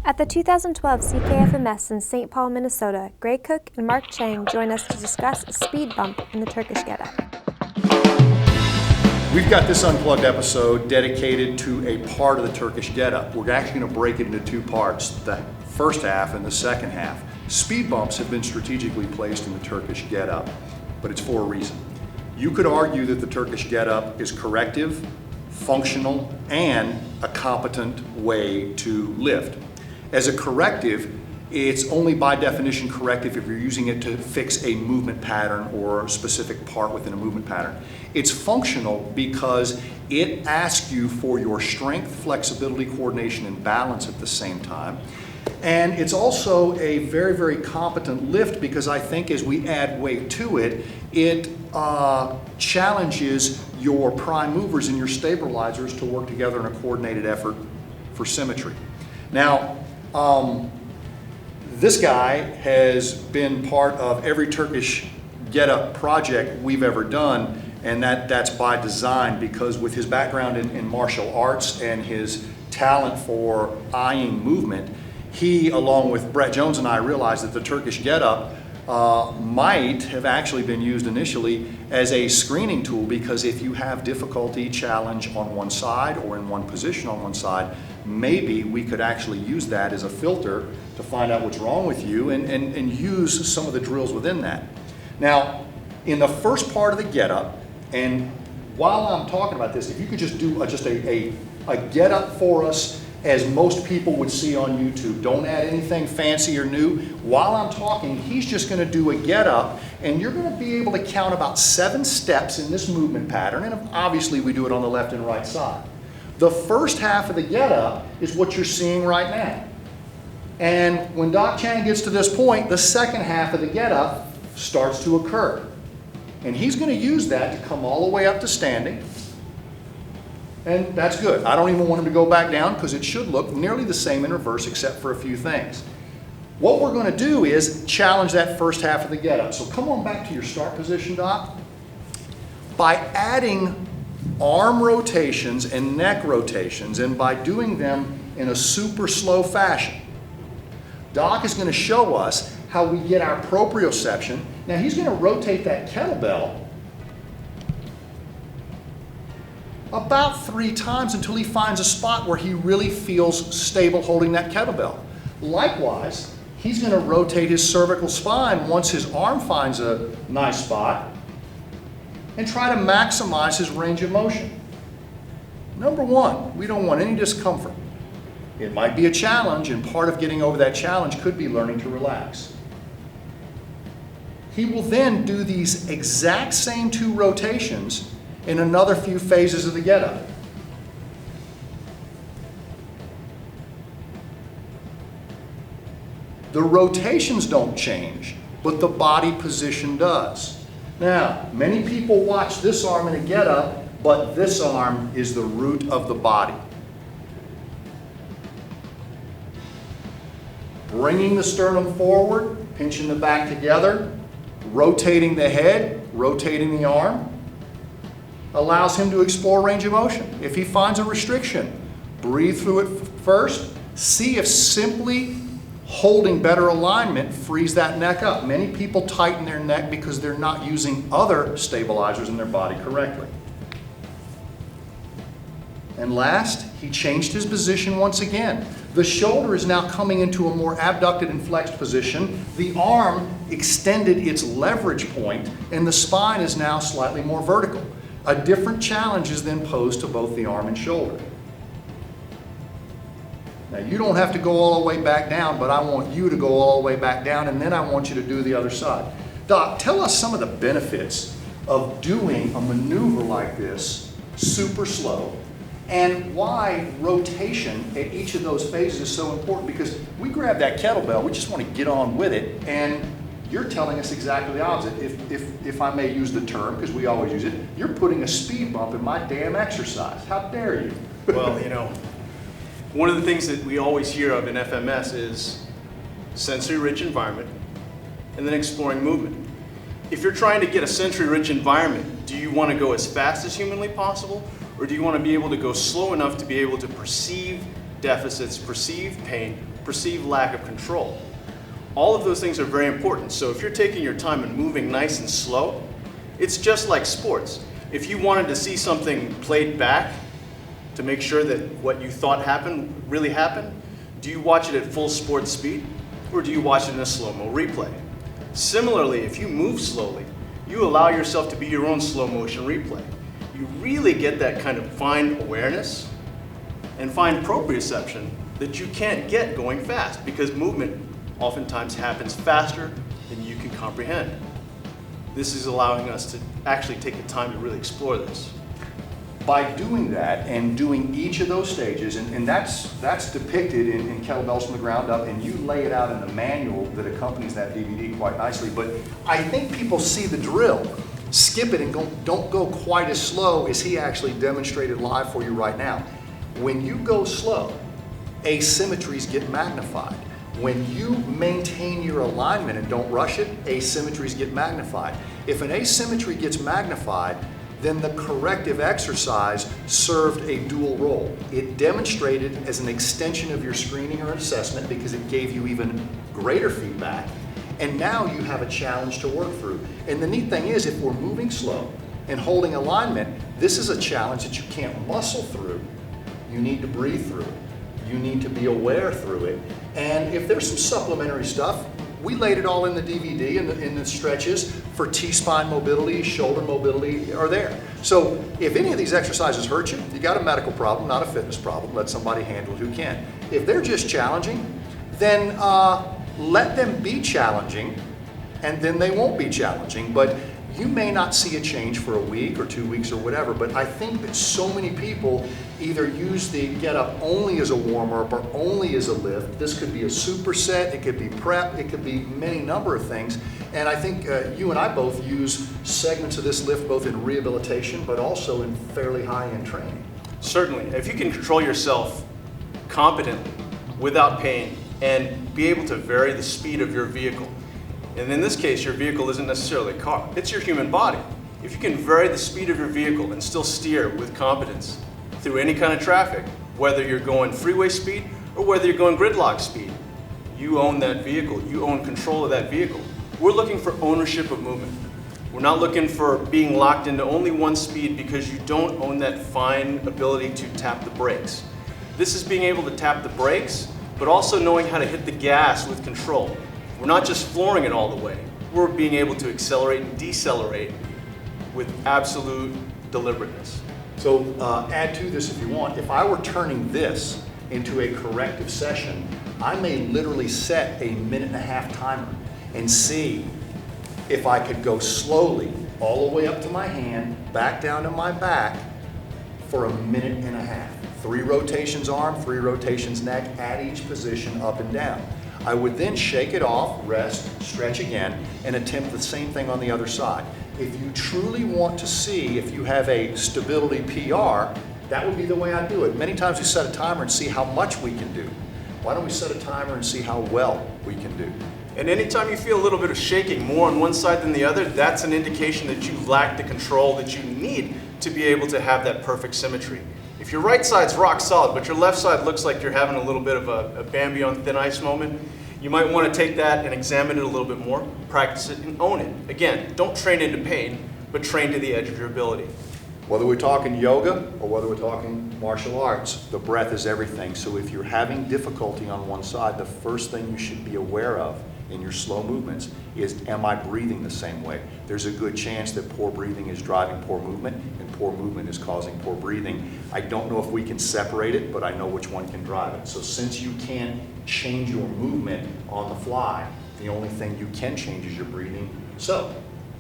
At the 2012 FMS in St. Paul, Minnesota, Greg Cook and Mark Cheng join us to discuss a speed bump in the Turkish get-up. We've got this Unplugged episode dedicated to a part of the Turkish get-up. We're actually going to break it into two parts, the first half and the second half. Speed bumps have been strategically placed in the Turkish get-up, but it's for a reason. You could argue that the Turkish get-up is corrective, functional, and a competent way to lift. As a corrective, it's only by definition corrective if you're using it to fix a movement pattern or a specific part within a movement pattern. It's functional because it asks you for your strength, flexibility, coordination, and balance at the same time. And it's also a very, very competent lift because I think as we add weight to it, it challenges your prime movers and your stabilizers to work together in a coordinated effort for symmetry. Now, this guy has been part of every Turkish get-up project we've ever done, and that's by design because with his background in martial arts and his talent for eyeing movement, he, along with Brett Jones and I, realized that the Turkish get-up might have actually been used initially as a screening tool because if you have difficulty, challenge on one side or in one position on one side, maybe we could actually use that as a filter to find out what's wrong with you and use some of the drills within that. Now, in the first part of the get-up, and while I'm talking about this, if you could just do a get-up for us as most people would see on YouTube. Don't add anything fancy or new. While I'm talking, he's just going to do a get-up, and you're going to be able to count about 7 steps in this movement pattern, and obviously we do it on the left and right side. The first half of the get-up is what you're seeing right now. And when Doc Cheng gets to this point, the second half of the get-up starts to occur. And he's going to use that to come all the way up to standing. And that's good. I don't even want him to go back down because it should look nearly the same in reverse except for a few things. What we're going to do is challenge that first half of the get-up. So come on back to your start position, Doc. By adding arm rotations and neck rotations, and by doing them in a super slow fashion, Doc is going to show us how we get our proprioception. Now he's going to rotate that kettlebell about 3 times until he finds a spot where he really feels stable holding that kettlebell. Likewise, he's going to rotate his cervical spine once his arm finds a nice spot and try to maximize his range of motion. Number 1, we don't want any discomfort. It might be a challenge, and part of getting over that challenge could be learning to relax. He will then do these exact same 2 rotations in another few phases of the get-up. The rotations don't change, but the body position does. Now, many people watch this arm in a get-up, but this arm is the root of the body. Bringing the sternum forward, pinching the back together, rotating the head, rotating the arm, allows him to explore range of motion. If he finds a restriction, breathe through it first, see if simply holding better alignment frees that neck up. Many people tighten their neck because they're not using other stabilizers in their body correctly. And last, he changed his position once again. The shoulder is now coming into a more abducted and flexed position. The arm extended its leverage point, and the spine is now slightly more vertical. A different challenge is then posed to both the arm and shoulder. Now, you don't have to go all the way back down, but I want you to go all the way back down, and then I want you to do the other side. Doc, tell us some of the benefits of doing a maneuver like this, super slow, and why rotation at each of those phases is so important, because we grab that kettlebell, we just want to get on with it, and you're telling us exactly the opposite. If I may use the term, because we always use it, you're putting a speed bump in my damn exercise. How dare you? Well, you know, one of the things that we always hear of in FMS is sensory-rich environment and then exploring movement. If you're trying to get a sensory-rich environment, do you want to go as fast as humanly possible, or do you want to be able to go slow enough to be able to perceive deficits, perceive pain, perceived lack of control. All of those things are very important. So if you're taking your time and moving nice and slow, it's just like sports. If you wanted to see something played back to make sure that what you thought happened really happened, do you watch it at full sports speed or do you watch it in a slow-mo replay? Similarly, if you move slowly, you allow yourself to be your own slow motion replay. You really get that kind of fine awareness and fine proprioception that you can't get going fast, because movement oftentimes happens faster than you can comprehend. This is allowing us to actually take the time to really explore this. By doing that and doing each of those stages, and that's depicted in Kettlebells from the Ground Up, and you lay it out in the manual that accompanies that DVD quite nicely, but I think people see the drill, skip it, and don't go quite as slow as he actually demonstrated live for you right now. When you go slow, asymmetries get magnified. When you maintain your alignment and don't rush it, asymmetries get magnified. If an asymmetry gets magnified, then the corrective exercise served a dual role. It demonstrated as an extension of your screening or assessment because it gave you even greater feedback, and now you have a challenge to work through. And the neat thing is, if we're moving slow and holding alignment, this is a challenge that you can't muscle through. You need to breathe through it. You need to be aware through it. And if there's some supplementary stuff, we laid it all in the DVD in the stretches for T-spine mobility, shoulder mobility are there. So if any of these exercises hurt you, you got a medical problem, not a fitness problem. Let somebody handle it who can. If they're just challenging, then let them be challenging, and then they won't be challenging. But you may not see a change for a week or 2 weeks or whatever, but I think that so many people either use the get up only as a warm-up or only as a lift. This could be a superset, it could be prep, it could be many number of things. And I think you and I both use segments of this lift both in rehabilitation but also in fairly high-end training. Certainly. If you can control yourself competently without pain and be able to vary the speed of your vehicle, and in this case, your vehicle isn't necessarily a car, it's your human body. If you can vary the speed of your vehicle and still steer with competence through any kind of traffic, whether you're going freeway speed or whether you're going gridlock speed, you own that vehicle, you own control of that vehicle. We're looking for ownership of movement. We're not looking for being locked into only one speed because you don't own that fine ability to tap the brakes. This is being able to tap the brakes, but also knowing how to hit the gas with control. We're not just flooring it all the way. We're being able to accelerate and decelerate with absolute deliberateness. So add to this if you want. If I were turning this into a corrective session, I may literally set a 1.5-minute timer and see if I could go slowly all the way up to my hand, back down to my back for a 1.5 minutes. 3 rotations arm, 3 rotations neck at each position up and down. I would then shake it off, rest, stretch again, and attempt the same thing on the other side. If you truly want to see if you have a stability PR, that would be the way I do it. Many times we set a timer and see how much we can do. Why don't we set a timer and see how well we can do? And anytime you feel a little bit of shaking, more on one side than the other, that's an indication that you lack the control that you need to be able to have that perfect symmetry. If your right side's rock solid, but your left side looks like you're having a little bit of a Bambi on thin ice moment, you might want to take that and examine it a little bit more, practice it, and own it. Again, don't train into pain, but train to the edge of your ability. Whether we're talking yoga or whether we're talking martial arts, the breath is everything. So if you're having difficulty on one side, the first thing you should be aware of in your slow movements is, am I breathing the same way? There's a good chance that poor breathing is driving poor movement, and poor movement is causing poor breathing. I don't know if we can separate it, but I know which one can drive it. So since you can't change your movement on the fly, the only thing you can change is your breathing. So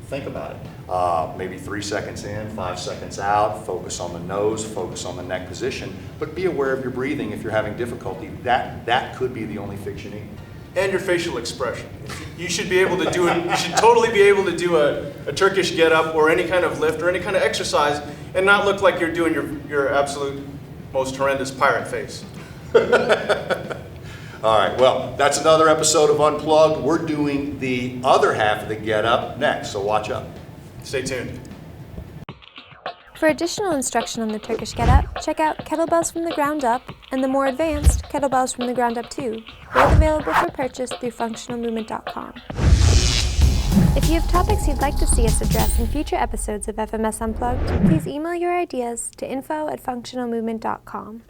think about it. Maybe 3 seconds in, 5 seconds out, focus on the nose, focus on the neck position, but be aware of your breathing if you're having difficulty. That could be the only fix you need. And your facial expression. You should be able to do it. You should totally be able to do a Turkish get-up or any kind of lift or any kind of exercise and not look like you're doing your absolute most horrendous pirate face. All right, well, that's another episode of Unplugged. We're doing the other half of the get-up next, so watch up. Stay tuned. For additional instruction on the Turkish get-up, check out Kettlebells from the Ground Up and the more advanced Kettlebells from the Ground Up 2, both available for purchase through functionalmovement.com. If you have topics you'd like to see us address in future episodes of FMS Unplugged, please email your ideas to info@functionalmovement.com.